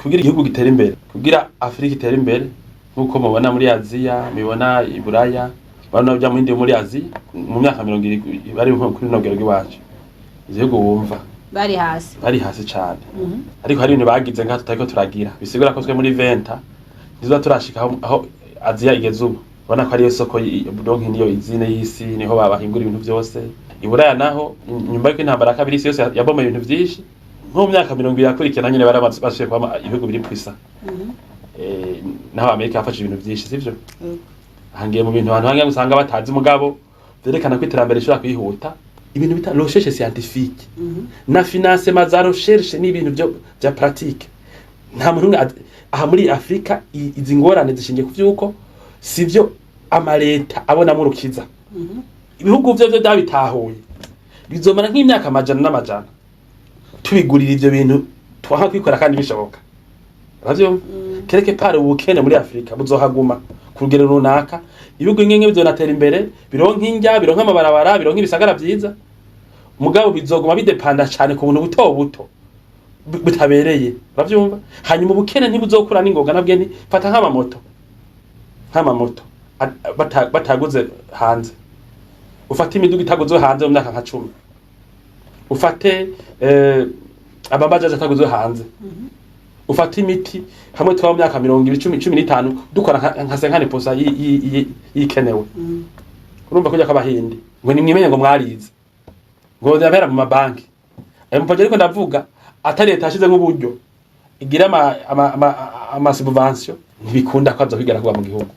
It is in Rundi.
kugira igihugu gitera imbere, kugira Afrika itera imbere nkuko mubona muri Aziya, mibona i Buraya, bano bya muri Aziya mu myaka 20 bari kuri nogero giwacu. Igihugu wumva bari hasi cyane. Ariko hari ibintu bagize nka tutariko turagira. Bisigura ko twe muri Venta nizo turashika aho Aziya igeze ubu. Bana ko ari yo soko donki niyo izine y'isi niho babahingura ibintu byose. I Buraya naho nyumba y'iko intambara kabiri isi yose yaboma ibintu byinshi. Nko mu myaka 20 yakurikirana nyine barabasuye kwa ibihugu biri kwisa. Naho Amerika yafashe ibintu byinshi sivyo. Hangiye mu bintu abantu hangiye gusanga batazi mugabo berekana ko iterambere rishobora kwihuta. Ibintu bita recherche scientifique na financement za recherche ni ibintu bya pratique. Nta muntu aha muri Afrika izi ngorane zishingiye ku vyuko sivyo amareta abona mu rukiza. Ibihugu byo dabitahuye bizomara nk'imyaka amajana n'amajana tubigurira ivyo bintu twaha kwikora kandi bishoboka. Ravyo kereke pare ubukene muri Afrika buzohaguma kurugero runaka. Ibihugu ngenge bizonatera imbere bironka injya bironka amabarabara bironka ibisagara byiza mugabo bizoguma bidepanda cyane ku buntu buto butabereye. Uravyumva? Hanyuma ubukene ntibuzokura n'ingoga nabwe nti fata nk'amamoto bataguze hanze, ufate imiduga itaguzwe hanze mu myaka nka 10, ufate ababajaje ataguzwe hanze, ufate imiti hamwe twa mu myaka 20-15 dukora nka 50% yikenewe. Urumva kujya kabahindi ngo nimwimenye ngo mwarize ngo ndabera mu mabanki mpaje ariko ndavuga atari leta yashize nk'uburyo igira ama subvention ntibikunda kwaza kwigara kuba mu gihugu.